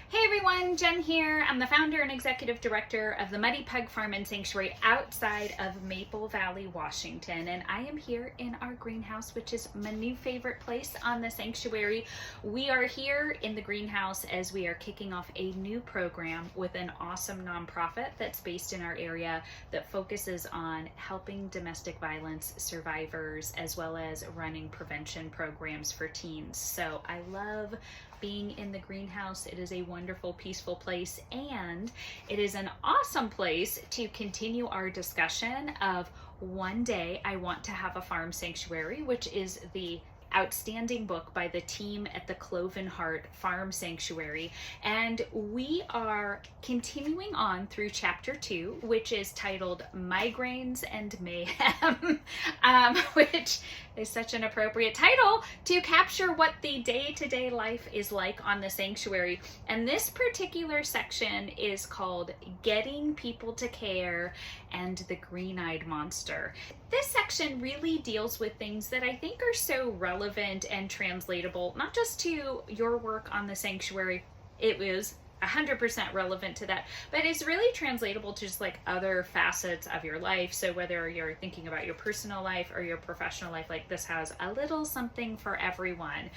Hey everyone, Jen here. I'm the founder and executive director of the Muddy Pug Farm and Sanctuary outside of Maple Valley, Washington. And I am here in our greenhouse, which is my new favorite place on the sanctuary. We are here in the greenhouse as we are kicking off a new program with an awesome nonprofit that's based in our area that focuses on helping domestic violence survivors as well as running prevention programs for teens. So I love being in the greenhouse. It is a wonderful, peaceful place, and it is an awesome place to continue our discussion of One Day I Want to Have a Farm Sanctuary, which is the outstanding book by the team at the Cloven Heart Farm Sanctuary. And we are continuing on through chapter 2, which is titled Migraines and Mayhem, which is such an appropriate title to capture what the day-to-day life is like on the sanctuary. And this particular section is called Getting People to Care and the Green-Eyed Monster. This section really deals with things that I think are so relevant and translatable, not just to your work on the sanctuary. It was 100% relevant to that, but it's really translatable to just like other facets of your life. So whether you're thinking about your personal life or your professional life, like this has a little something for everyone.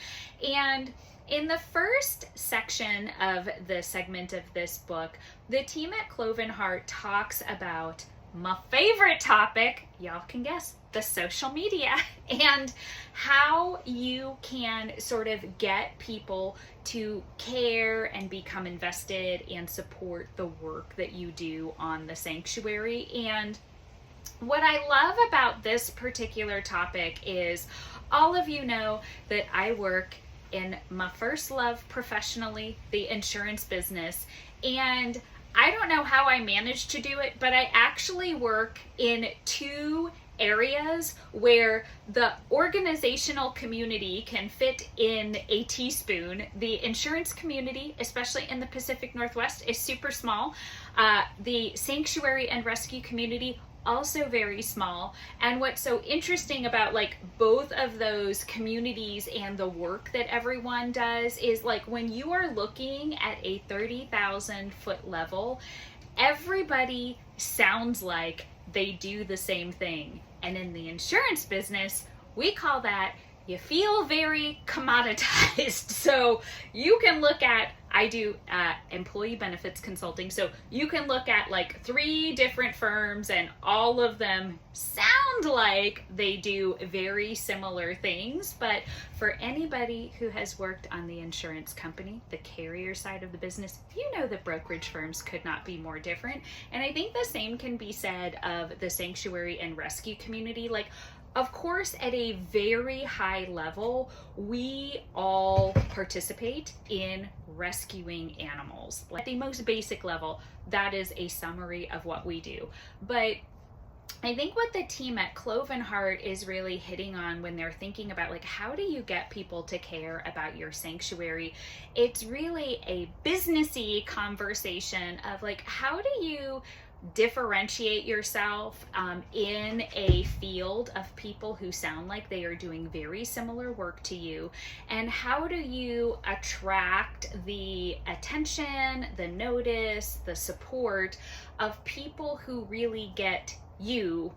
And in the first section of the segment of this book, the team at Cloven Heart talks about my favorite topic, y'all can guess, the social media, and how you can sort of get people to care and become invested and support the work that you do on the sanctuary. And what I love about this particular topic is all of you know that I work in my first love professionally, the insurance business, and I don't know how I managed to do it, but I actually work in two areas where the organizational community can fit in a teaspoon. The insurance community, especially in the Pacific Northwest, is super small. The sanctuary and rescue community, also very small. And what's so interesting about like both of those communities and the work that everyone does is like when you are looking at a 30,000 foot level, everybody sounds like they do the same thing. And in the insurance business, we call that you feel very commoditized. So you can look at, I do employee benefits consulting. So you can look at like 3 different firms and all of them sound like they do very similar things. But for anybody who has worked on the insurance company, the carrier side of the business, you know that brokerage firms could not be more different. And I think the same can be said of the sanctuary and rescue community. Like, of course, at a very high level, we all participate in rescuing animals. Like, at the most basic level, that is a summary of what we do. But I think what the team at Cloven Heart is really hitting on when they're thinking about like, how do you get people to care about your sanctuary? It's really a businessy conversation of like, how do you differentiate yourself in a field of people who sound like they are doing very similar work to you, and how do you attract the attention, the notice, the support of people who really get you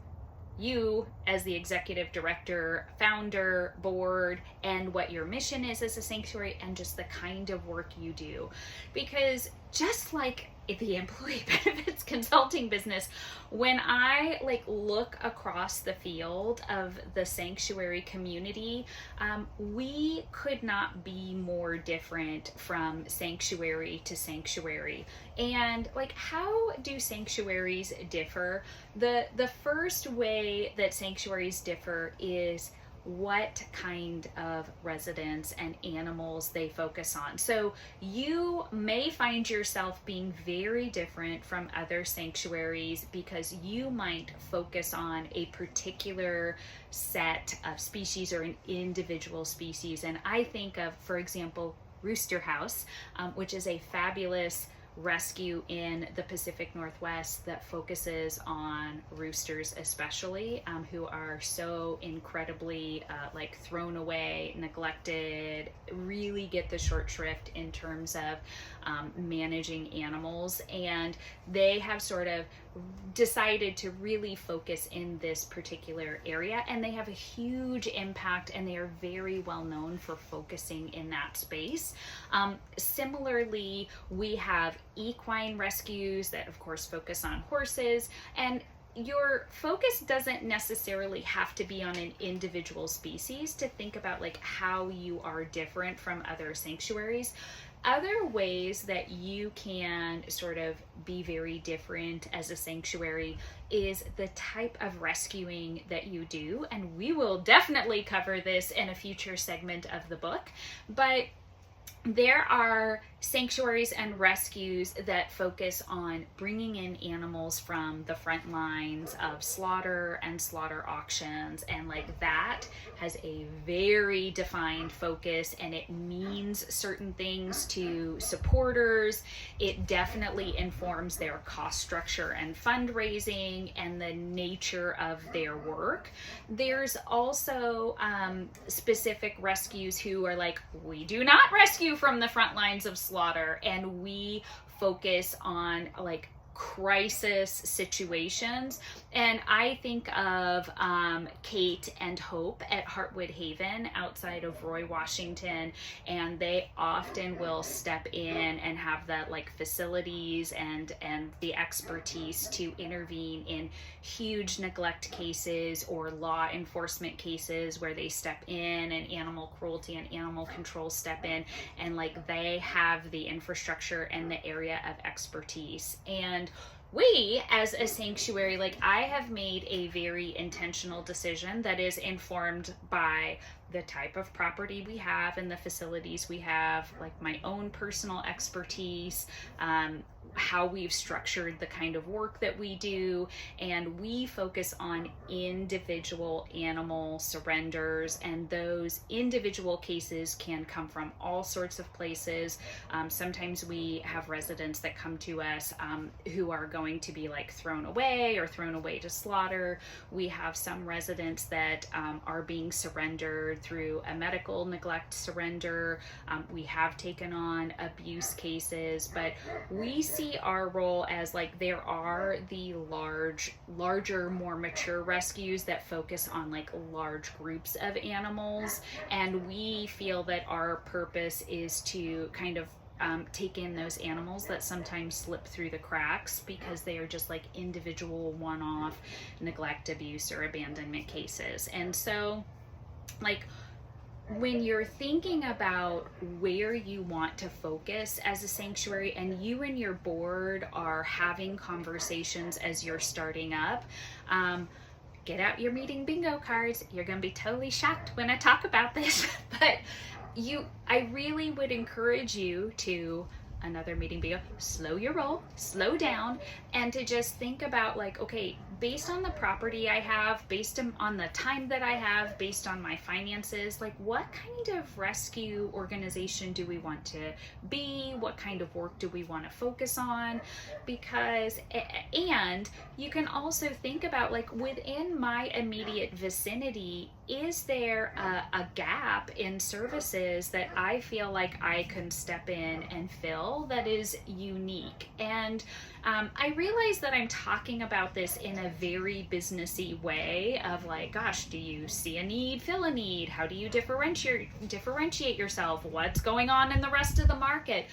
as the executive director, founder, board, and what your mission is as a sanctuary, and just the kind of work you do. Because just like the employee benefits consulting business, when I like look across the field of the sanctuary community, we could not be more different from sanctuary to sanctuary. And like, how do sanctuaries differ? The first way that sanctuaries differ is what kind of residents and animals they focus on. So you may find yourself being very different from other sanctuaries because you might focus on a particular set of species or an individual species. And I think of, for example, Rooster House, which is a fabulous rescue in the Pacific Northwest that focuses on roosters especially, who are so incredibly like thrown away, neglected, really get the short shrift in terms of managing animals. And they have sort of decided to really focus in this particular area, and they have a huge impact, and they are very well known for focusing in that space. Similarly, we have equine rescues that of course focus on horses, and your focus doesn't necessarily have to be on an individual species to think about like how you are different from other sanctuaries. Other ways that you can sort of be very different as a sanctuary is the type of rescuing that you do. And we will definitely cover this in a future segment of the book. But there are sanctuaries and rescues that focus on bringing in animals from the front lines of slaughter and slaughter auctions, and like that has a very defined focus, and it means certain things to supporters. It definitely informs their cost structure and fundraising and the nature of their work. There's also specific rescues who are like, we do not rescue from the front lines of slaughter, and we focus on like crisis situations. And I think of Kate and Hope at Heartwood Haven outside of Roy, Washington, and they often will step in and have the like facilities and the expertise to intervene in huge neglect cases or law enforcement cases where they step in, and animal cruelty and animal control step in, and like they have the infrastructure and the area of expertise. And we, as a sanctuary, like I have made a very intentional decision that is informed by the type of property we have and the facilities we have, like my own personal expertise, how we've structured the kind of work that we do, and we focus on individual animal surrenders, and those individual cases can come from all sorts of places. Sometimes we have residents that come to us who are going to be like thrown away or thrown away to slaughter. We have some residents that are being surrendered through a medical neglect surrender. We have taken on abuse cases, but we see our role as like there are the larger, more mature rescues that focus on like large groups of animals, and we feel that our purpose is to kind of take in those animals that sometimes slip through the cracks because they are just like individual one-off neglect, abuse, or abandonment cases. And so like when you're thinking about where you want to focus as a sanctuary, and you and your board are having conversations as you're starting up, get out your meeting bingo cards. You're going to be totally shocked when I talk about this, but I really would encourage you to, another meeting bingo, slow your roll, slow down, and to just think about like, okay, based on the property I have, based on the time that I have, based on my finances, like what kind of rescue organization do we want to be? What kind of work do we want to focus on? Because, and you can also think about like within my immediate vicinity, is there a gap in services that I feel like I can step in and fill that is unique? And I realize that I'm talking about this in a very businessy way of like, gosh, do you see a need, fill a need? How do you differentiate yourself? What's going on in the rest of the market?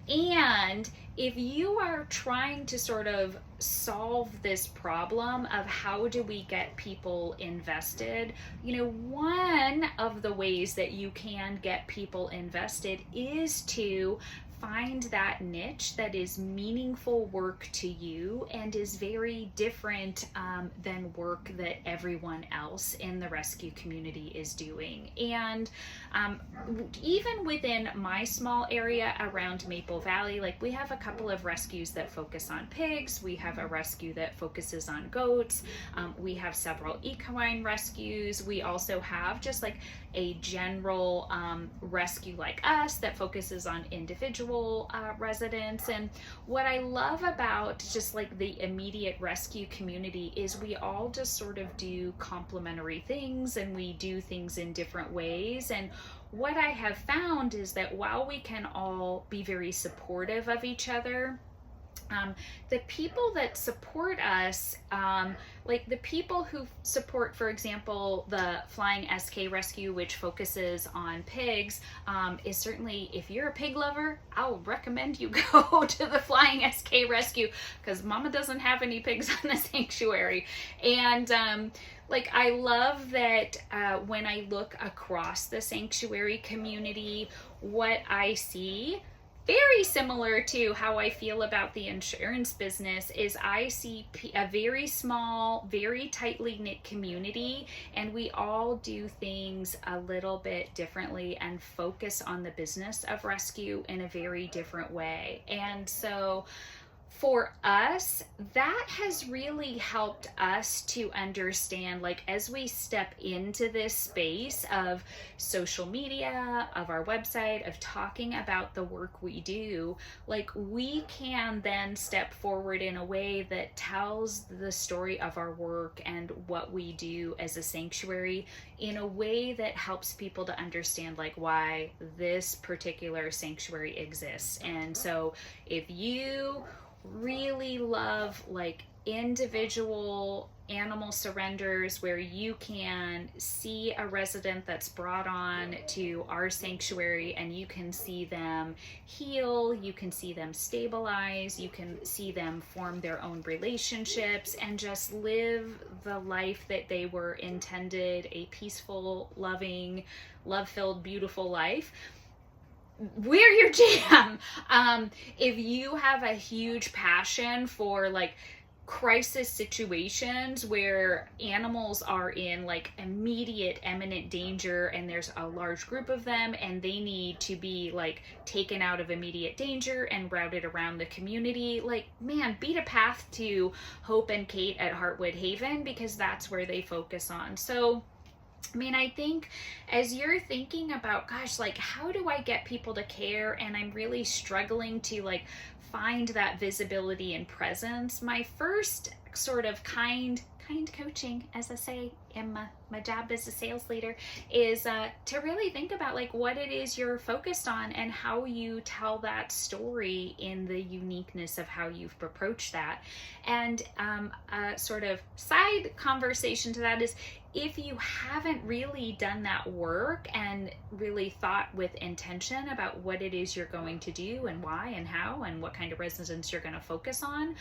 And if you are trying to sort of solve this problem of how do we get people invested, one of the ways that you can get people invested is to find that niche that is meaningful work to you and is very different than work that everyone else in the rescue community is doing. And even within my small area around Maple Valley, like we have a couple of rescues that focus on pigs. We have a rescue that focuses on goats. We have several equine rescues. We also have just like a general rescue like us that focuses on individuals individual residents. And what I love about just like the immediate rescue community is we all just sort of do complementary things, and we do things in different ways. And what I have found is that while we can all be very supportive of each other, the people that support us, like the people who support, for example, the Flying SK Rescue, which focuses on pigs, is certainly, if you're a pig lover, I'll recommend you go to the Flying SK Rescue, because Mama doesn't have any pigs on the sanctuary. And like, I love that when I look across the sanctuary community, what I see, very similar to how I feel about the insurance business, is I see a very small, very tightly knit community, and we all do things a little bit differently and focus on the business of rescue in a very different way. And so for us, that has really helped us to understand, like, as we step into this space of social media, of our website, of talking about the work we do, like, we can then step forward in a way that tells the story of our work and what we do as a sanctuary in a way that helps people to understand, like, why this particular sanctuary exists. And so if you really love like individual animal surrenders where you can see a resident that's brought on to our sanctuary and you can see them heal, you can see them stabilize, you can see them form their own relationships and just live the life that they were intended, a peaceful, loving, love-filled, beautiful life, we're your jam. If you have a huge passion for like crisis situations where animals are in like immediate imminent danger and there's a large group of them and they need to be like taken out of immediate danger and routed around the community, like, man, beat a path to Hope and Kate at Heartwood Haven, because that's where they focus on. So I mean, I think as you're thinking about, gosh, like, how do I get people to care? And I'm really struggling to like find that visibility and presence. My first sort of kind coaching, as I say in my job as a sales leader, is to really think about like what it is you're focused on and how you tell that story in the uniqueness of how you've approached that. And a sort of side conversation to that is, if you haven't really done that work and really thought with intention about what it is you're going to do and why and how and what kind of residents you're going to focus on,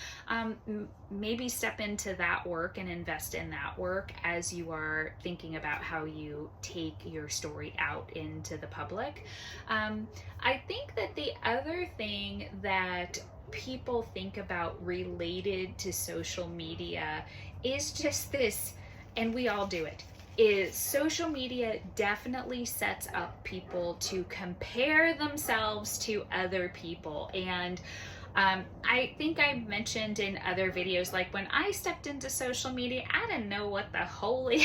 maybe step into that work and invest in that work as you are thinking about how you take your story out into the public. I think that the other thing that people think about related to social media is just this, and we all do it, is social media definitely sets up people to compare themselves to other people. And I think I mentioned in other videos, like when I stepped into social media, I didn't know what the holy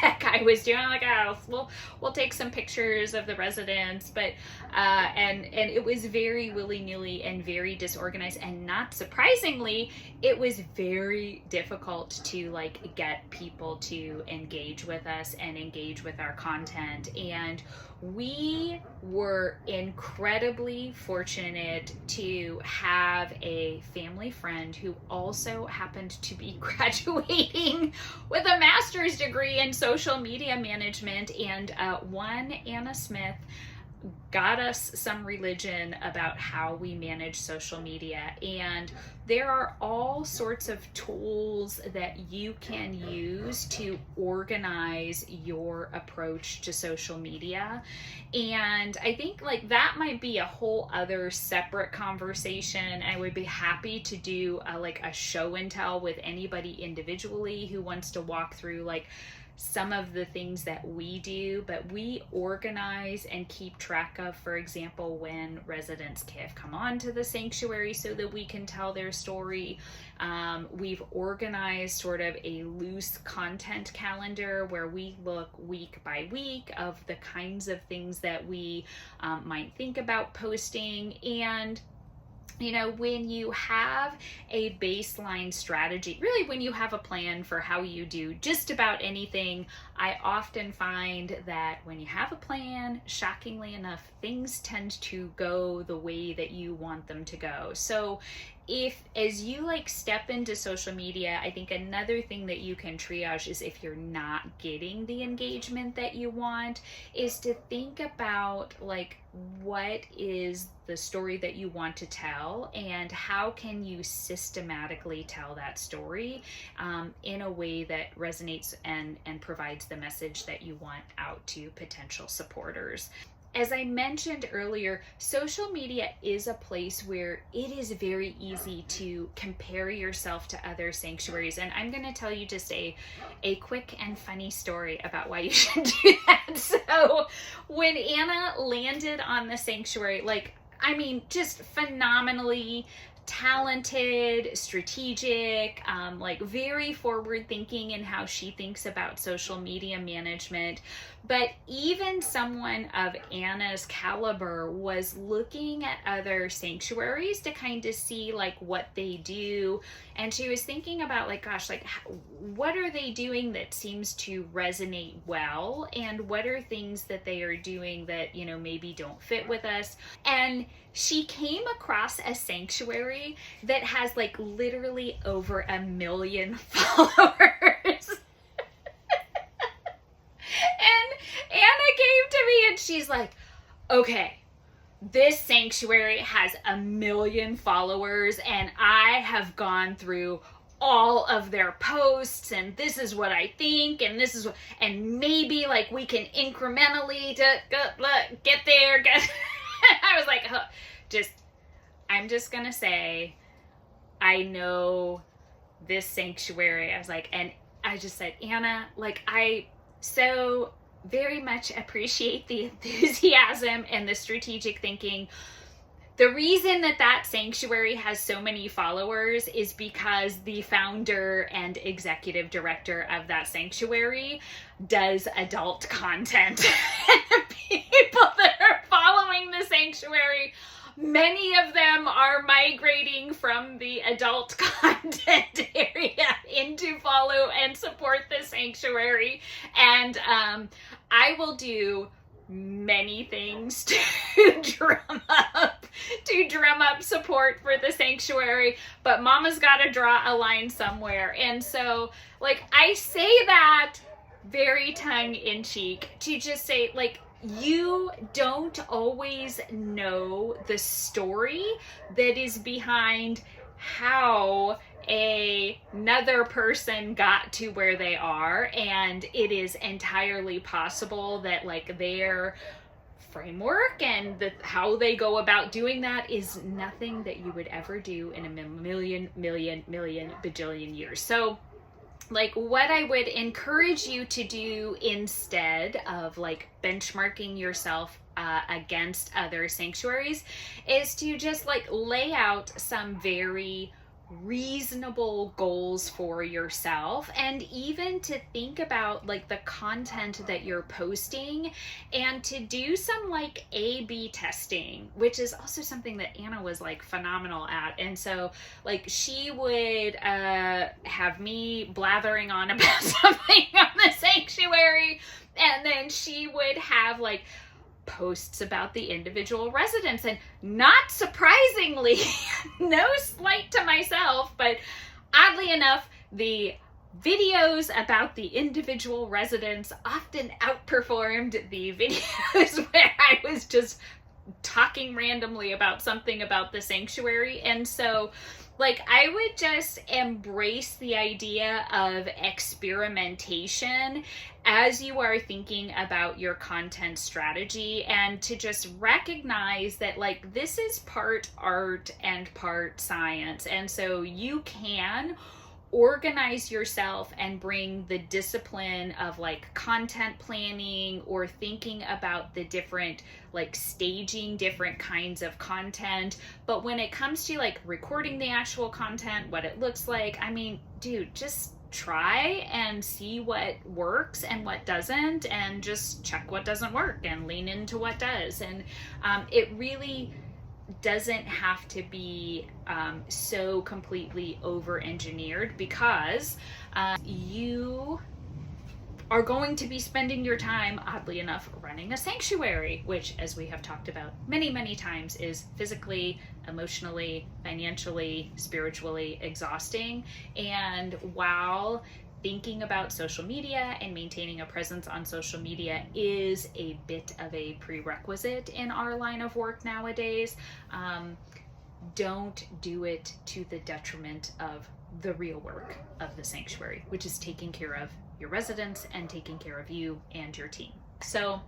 heck I was doing. I'm like, oh, we'll take some pictures of the residents, but and it was very willy-nilly and very disorganized, and not surprisingly, it was very difficult to like get people to engage with us and engage with our content. And we were incredibly fortunate to have a family friend who also happened to be graduating with a master's degree in social media management, and one Anna Smith got us some religion about how we manage social media. And there are all sorts of tools that you can use to organize your approach to social media. And I think like that might be a whole other separate conversation. I would be happy to do like a show and tell with anybody individually who wants to walk through like some of the things that we do, but we organize and keep track of, for example, when residents have come on to the sanctuary so that we can tell their story. We've organized sort of a loose content calendar where we look week by week of the kinds of things that we might think about posting. And you know, when you have a baseline strategy, really when you have a plan for how you do just about anything, I often find that when you have a plan, shockingly enough, things tend to go the way that you want them to go. So if, as you like step into social media, I think another thing that you can triage is if you're not getting the engagement that you want, is to think about like, what is the story that you want to tell, and how can you systematically tell that story in a way that resonates and provides the message that you want out to potential supporters. As I mentioned earlier, social media is a place where it is very easy to compare yourself to other sanctuaries. And I'm going to tell you just a quick and funny story about why you should do that. So when Anna landed on the sanctuary, like, I mean, just phenomenally talented, strategic, like very forward thinking in how she thinks about social media management. But even someone of Anna's caliber was looking at other sanctuaries to kind of see like what they do. And she was thinking about like, gosh, like what are they doing that seems to resonate well? And what are things that they are doing that, you know, maybe don't fit with us? And she came across a sanctuary that has like literally over 1 million followers. And Anna came to me and she's like, okay, this sanctuary has 1 million followers and I have gone through all of their posts and this is what I think and this is what, and maybe like we can incrementally get there. I was like, I'm just gonna say, I know this sanctuary. I was like, and I just said, Anna, like I so very much appreciate the enthusiasm and the strategic thinking. The reason that sanctuary has so many followers is because the founder and executive director of that sanctuary does adult content. And the people that are following the sanctuary, many of them are migrating from the adult content area into follow and support the sanctuary. And I will do many things to drum up support for the sanctuary, but mama's got to draw a line somewhere. And so like I say that very tongue-in-cheek to just say like, you don't always know the story that is behind how another person got to where they are, and it is entirely possible that like their framework and how they go about doing that is nothing that you would ever do in a million bajillion years. So like what I would encourage you to do instead of like benchmarking yourself against other sanctuaries is to just like lay out some very reasonable goals for yourself, and even to think about like the content that you're posting and to do some like A/B testing, which is also something that Anna was like phenomenal at. And so like she would have me blathering on about something on the sanctuary, and then she would have like posts about the individual residents. And not surprisingly, no slight to myself, but oddly enough, the videos about the individual residents often outperformed the videos where I was just talking randomly about something about the sanctuary. And so like I would just embrace the idea of experimentation as you are thinking about your content strategy, and to just recognize that like this is part art and part science. And so you can organize yourself and bring the discipline of like content planning or thinking about the different like staging different kinds of content. But when it comes to like recording the actual content, what it looks like, I mean, dude, just try and see what works and what doesn't, and just check what doesn't work and lean into what does. And it really doesn't have to be so completely over-engineered, because you are going to be spending your time, oddly enough, running a sanctuary, which, as we have talked about many, many times, is physically, emotionally, financially, spiritually exhausting. And while thinking about social media and maintaining a presence on social media is a bit of a prerequisite in our line of work nowadays, don't do it to the detriment of the real work of the sanctuary, which is taking care of your residents and taking care of you and your team. So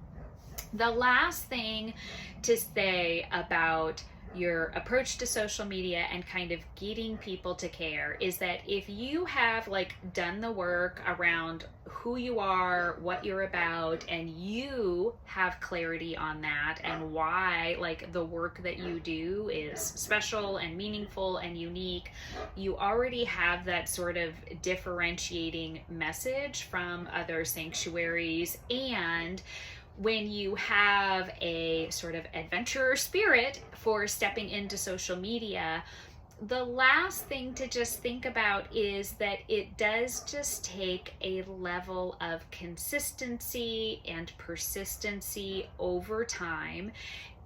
the last thing to say about your approach to social media and kind of getting people to care is that if you have like done the work around who you are, what you're about, and you have clarity on that and why like the work that you do is special and meaningful and unique, you already have that sort of differentiating message from other sanctuaries. And when you have a sort of adventurer spirit for stepping into social media, the last thing to just think about is that it does just take a level of consistency and persistency over time.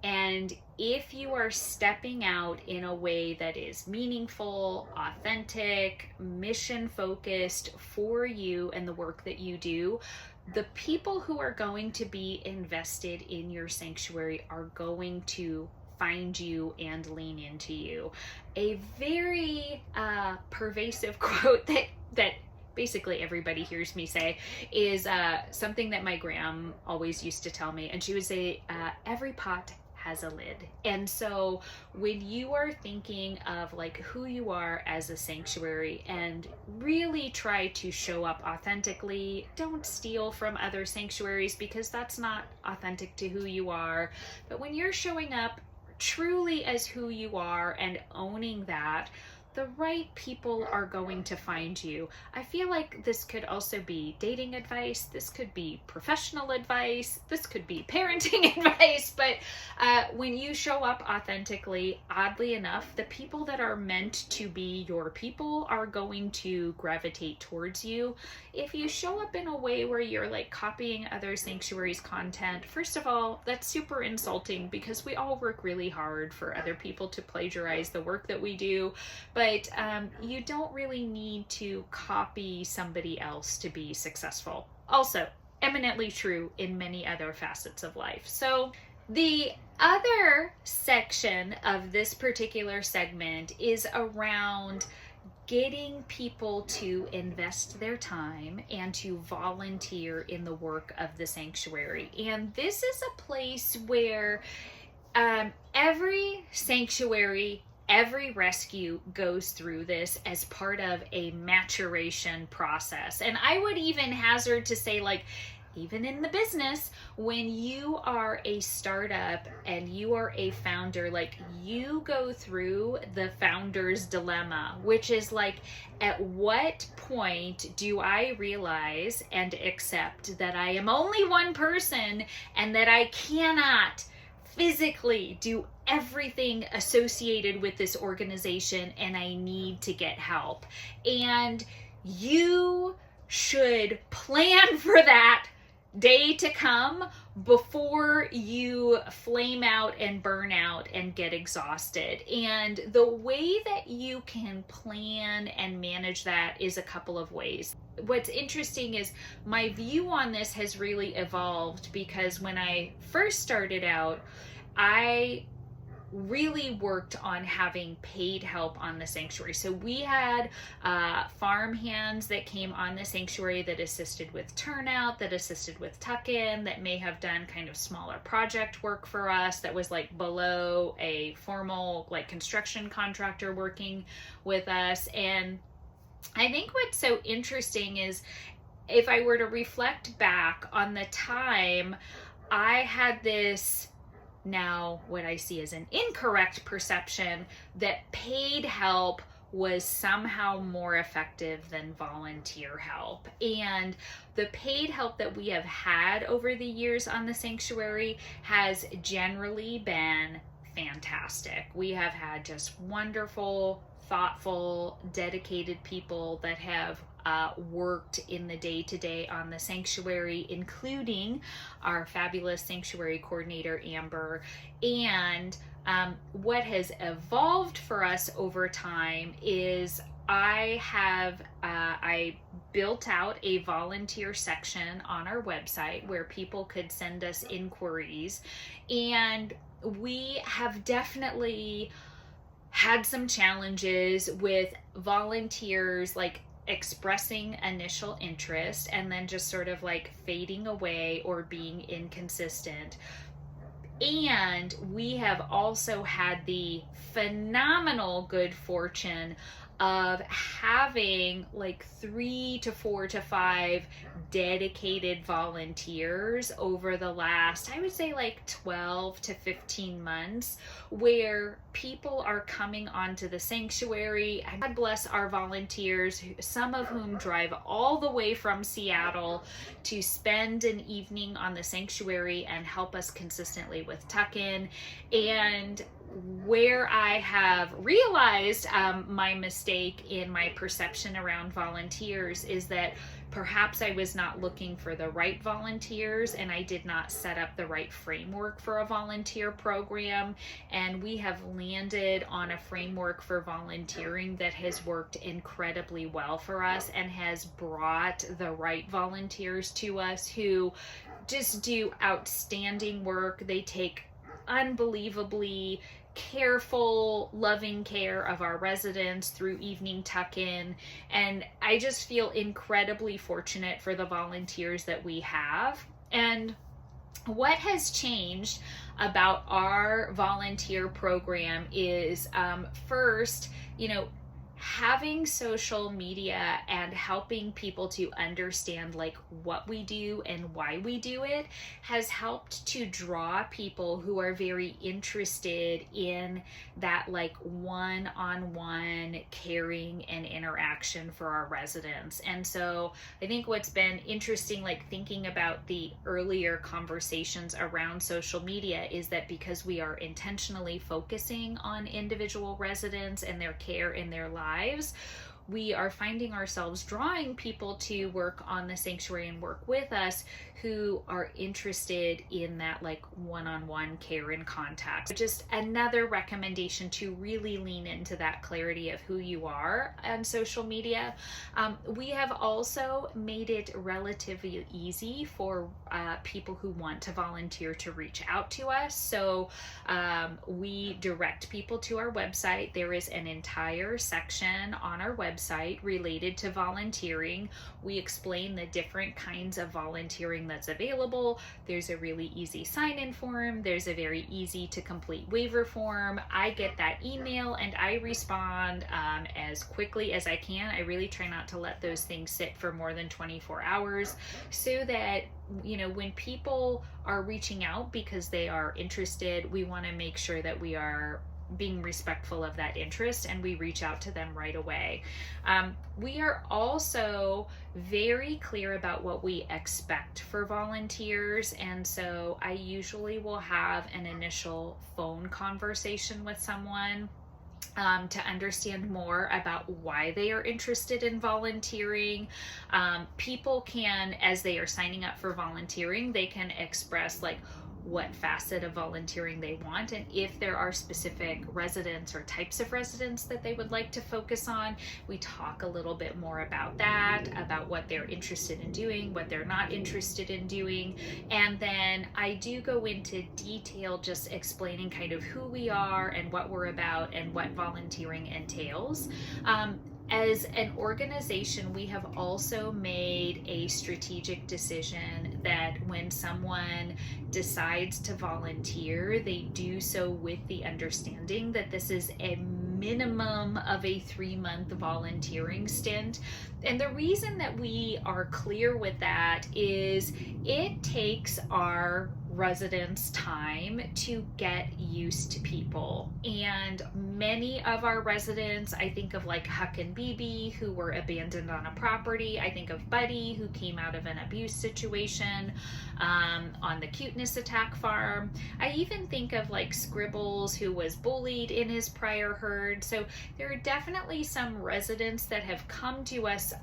And if you are stepping out in a way that is meaningful, authentic, mission focused for you and the work that you do, the people who are going to be invested in your sanctuary are going to find you and lean into you. A very pervasive quote that basically everybody hears me say is something that my gram always used to tell me, and she would say, every pot has a lid. And so when you are thinking of like who you are as a sanctuary and really try to show up authentically, don't steal from other sanctuaries because that's not authentic to who you are. But when you're showing up truly as who you are and owning that, the right people are going to find you. I feel like this could also be dating advice, this could be professional advice, this could be parenting advice, but when you show up authentically, oddly enough, the people that are meant to be your people are going to gravitate towards you. If you show up in a way where you're like copying other sanctuaries' content, first of all, that's super insulting because we all work really hard for other people to plagiarize the work that we do, but you don't really need to copy somebody else to be successful. Also, eminently true in many other facets of life. So the other section of this particular segment is around getting people to invest their time and to volunteer in the work of the sanctuary. And this is a place where every sanctuary, every rescue goes through this as part of a maturation process. And I would even hazard to say, like, even in the business, when you are a startup and you are a founder, like, you go through the founder's dilemma, which is like, at what point do I realize and accept that I am only one person and that I cannot physically do everything associated with this organization and I need to get help? And you should plan for that day to come before you flame out and burn out and get exhausted. And the way that you can plan and manage that is a couple of ways. What's interesting is my view on this has really evolved, because when I first started out, I really worked on having paid help on the sanctuary. So we had farm hands that came on the sanctuary that assisted with turnout, that assisted with tuck-in, that may have done kind of smaller project work for us that was like below a formal like construction contractor working with us. And I think what's so interesting is if I were to reflect back on the time, I had this, now what I see as an incorrect perception that paid help was somehow more effective than volunteer help. And the paid help that we have had over the years on the sanctuary has generally been fantastic. We have had just wonderful, thoughtful, dedicated people that have worked in the day-to-day on the sanctuary, including our fabulous sanctuary coordinator, Amber. And what has evolved for us over time is I built out a volunteer section on our website where people could send us inquiries, and we have definitely had some challenges with volunteers like expressing initial interest and then just sort of like fading away or being inconsistent. And we have also had the phenomenal good fortune of having like 3 to 4 to 5 dedicated volunteers over the last, I would say, like 12 to 15 months, where people are coming onto the sanctuary. God bless our volunteers, some of whom drive all the way from Seattle to spend an evening on the sanctuary and help us consistently with tuck-in. And where I have realized my mistake in my perception around volunteers is that perhaps I was not looking for the right volunteers, and I did not set up the right framework for a volunteer program. And we have landed on a framework for volunteering that has worked incredibly well for us and has brought the right volunteers to us who just do outstanding work. They take unbelievably careful, loving care of our residents through evening tuck-in, and I just feel incredibly fortunate for the volunteers that we have. And what has changed about our volunteer program is first, having social media and helping people to understand like what we do and why we do it has helped to draw people who are very interested in that like one-on-one caring and interaction for our residents. And so I think what's been interesting, like thinking about the earlier conversations around social media, is that because we are intentionally focusing on individual residents and their care in their lives, we are finding ourselves drawing people to work on the sanctuary and work with us who are interested in that like one-on-one care and contact. Just another recommendation to really lean into that clarity of who you are on social media. We have also made it relatively easy for people who want to volunteer to reach out to us. So we direct people to our website. There is an entire section on our website related to volunteering. We explain the different kinds of volunteering that's available. There's a really easy sign-in form. There's a very easy to complete waiver form. I get that email and I respond as quickly as I can. I really try not to let those things sit for more than 24 hours so that when people are reaching out because they are interested, we want to make sure that we are being respectful of that interest and we reach out to them right away. We are also very clear about what we expect for volunteers, and so I usually will have an initial phone conversation with someone to understand more about why they are interested in volunteering. People can, as they are signing up for volunteering, they can express like what facet of volunteering they want, and if there are specific residents or types of residents that they would like to focus on, we talk a little bit more about that, about what they're interested in doing, what they're not interested in doing, and then I do go into detail just explaining kind of who we are and what we're about and what volunteering entails. As an organization, we have also made a strategic decision that when someone decides to volunteer, they do so with the understanding that this is a minimum of a 3-month volunteering stint. And the reason that we are clear with that is it takes our residents time to get used to people. And many of our residents, I think of like Huck and BB, who were abandoned on a property. I think of Buddy, who came out of an abuse situation on the Cuteness Attack farm. I even think of like Scribbles, who was bullied in his prior herd. So there are definitely some residents that have come to us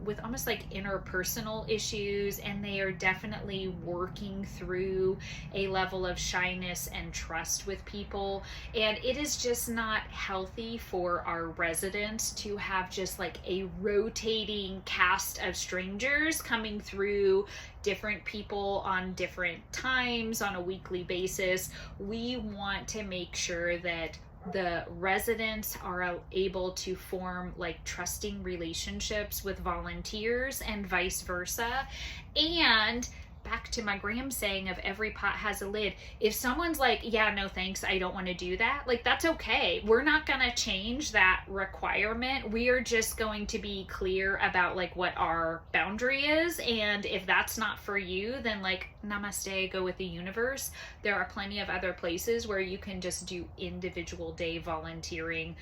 with almost like interpersonal issues, and they are definitely working through a level of shyness and trust with people. And it is just not healthy for our residents to have just like a rotating cast of strangers coming through, different people on different times on a weekly basis. We want to make sure that the residents are able to form like trusting relationships with volunteers and vice versa. And back to my Graham saying of every pot has a lid. If someone's like, yeah, no thanks, I don't want to do that, like that's okay. We're not going to change that requirement. We are just going to be clear about like what our boundary is. And if that's not for you, then like namaste, go with the universe. There are plenty of other places where you can just do individual day volunteering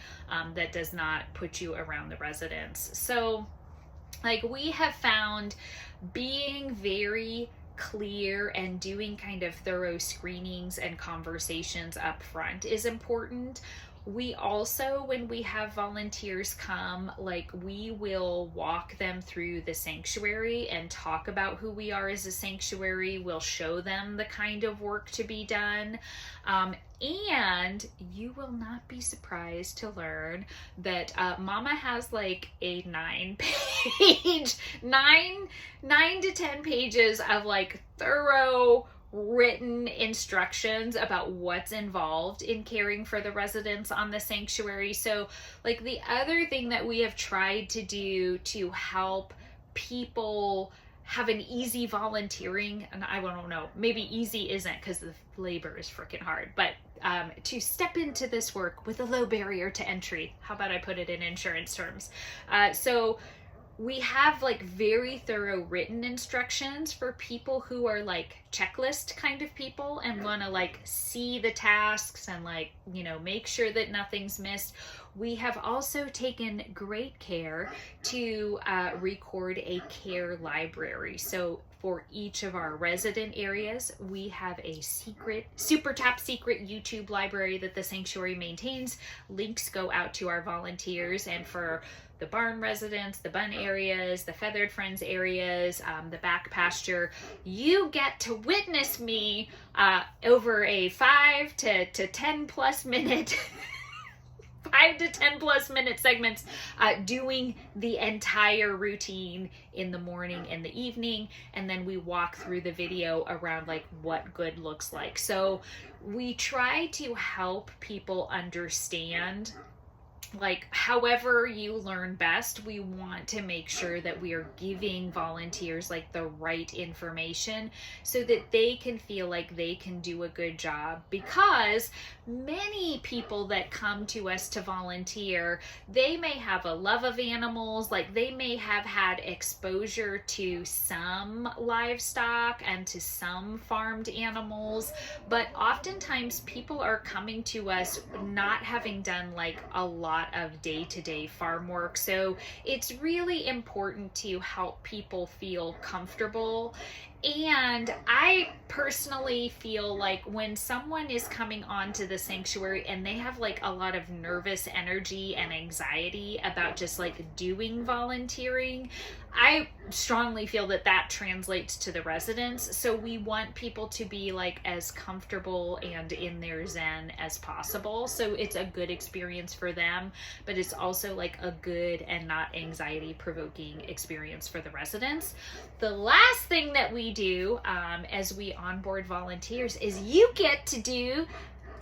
that does not put you around the residents. So like we have found being very clear and doing kind of thorough screenings and conversations up front is important. We also, when we have volunteers come, like we will walk them through the sanctuary and talk about who we are as a sanctuary. We'll show them the kind of work to be done. And you will not be surprised to learn that Mama has like a 9 to 10 pages of like thorough written instructions about what's involved in caring for the residents on the sanctuary. So like the other thing that we have tried to do to help people have an easy volunteering, and I don't know, maybe easy isn't because the labor is freaking hard, but to step into this work with a low barrier to entry. How about I put it in insurance terms? So we have like very thorough written instructions for people who are like checklist kind of people and want to like see the tasks and like, you know, make sure that nothing's missed. We have also taken great care to record a care library. So for each of our resident areas, we have a secret, super top secret YouTube library that the sanctuary maintains. Links go out to our volunteers, and for the barn residents, the bun areas, the feathered friends areas, the back pasture, you get to witness me over a 5 to 10 plus minute 5 to 10 plus minute segments doing the entire routine in the morning and the evening, and then we walk through the video around like what good looks like. So we try to help people understand, like, however you learn best, we want to make sure that we are giving volunteers like the right information so that they can feel like they can do a good job. Because many people that come to us to volunteer, they may have a love of animals, like they may have had exposure to some livestock and to some farmed animals, but oftentimes people are coming to us not having done like a lot of day-to-day farm work. So it's really important to help people feel comfortable. And I personally feel like when someone is coming onto the sanctuary and they have like a lot of nervous energy and anxiety about just like doing volunteering, I strongly feel that that translates to the residents. So we want people to be like as comfortable and in their zen as possible. So it's a good experience for them, but it's also like a good and not anxiety provoking experience for the residents. The last thing that we do as we onboard volunteers is you get to do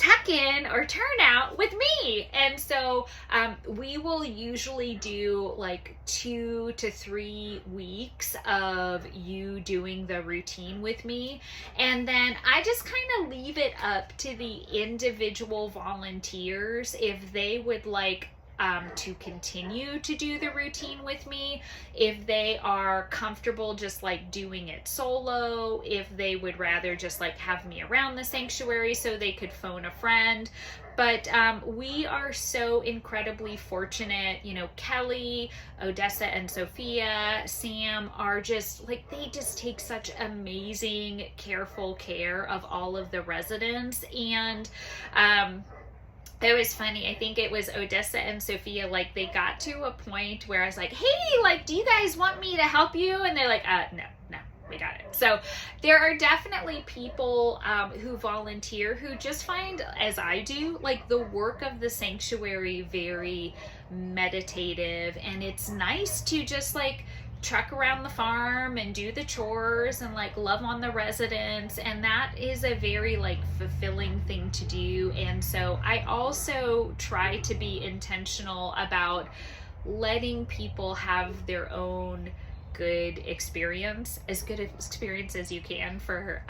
tuck in or turn out with me. And so we will usually do like 2 to 3 weeks of you doing the routine with me. And then I just kind of leave it up to the individual volunteers if they would like to continue to do the routine with me, if they are comfortable just like doing it solo, if they would rather just like have me around the sanctuary so they could phone a friend. But we are so incredibly fortunate. You know, Kelly, Odessa, and Sophia, Sam are just like, they just take such amazing, careful care of all of the residents. And it was funny. I think it was Odessa and Sophia, like they got to a point where I was like, hey, like, do you guys want me to help you? And they're like, no, we got it. So there are definitely people who volunteer who just find, as I do, like the work of the sanctuary very meditative. And it's nice to just like truck around the farm and do the chores and like love on the residents, and that is a very like fulfilling thing to do. And so I also try to be intentional about letting people have their own good experience, as good experience as you can for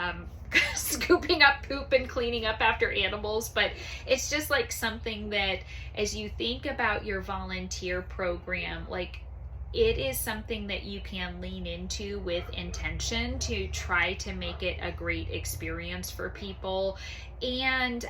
scooping up poop and cleaning up after animals. But it's just like something that as you think about your volunteer program, like it is something that you can lean into with intention to try to make it a great experience for people, and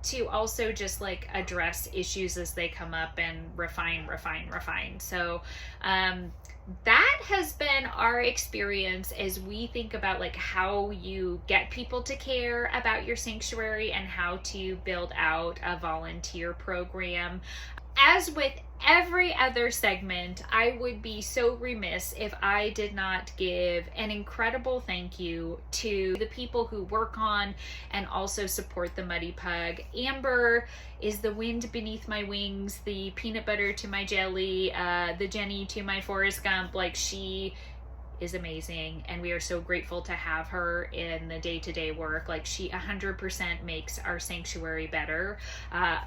to also just like address issues as they come up and refine. So that has been our experience as we think about like how you get people to care about your sanctuary and how to build out a volunteer program. As with every other segment, I would be so remiss if I did not give an incredible thank you to the people who work on and also support the Muddy Pug. Amber is the wind beneath my wings, the peanut butter to my jelly, the Jenny to my Forrest Gump. Like, she is amazing, and we are so grateful to have her in the day-to-day work. Like, she 100% makes our sanctuary better.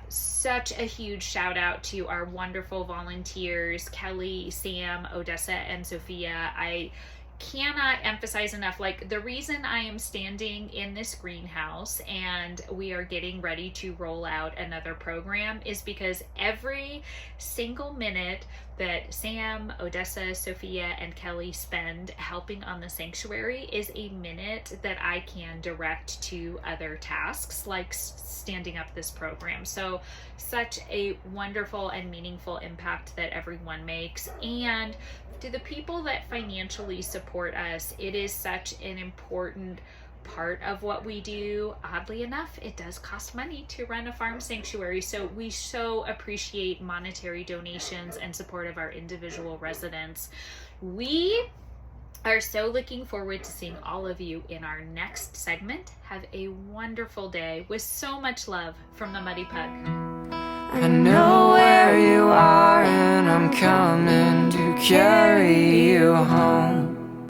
Such a huge shout out to our wonderful volunteers, Kelly, Sam, Odessa, and Sophia. I cannot emphasize enough, like, the reason I am standing in this greenhouse and we are getting ready to roll out another program is because every single minute that Sam, Odessa, Sophia, and Kelly spend helping on the sanctuary is a minute that I can direct to other tasks like standing up this program. So such a wonderful and meaningful impact that everyone makes. And to the people that financially support us, it is such an important part of what we do. Oddly enough, it does cost money to run a farm sanctuary, so we so appreciate monetary donations and support of our individual residents. We are so looking forward to seeing all of you in our next segment. Have a wonderful day with so much love from the Muddy Pug. I know where you are, and I'm coming to carry you home.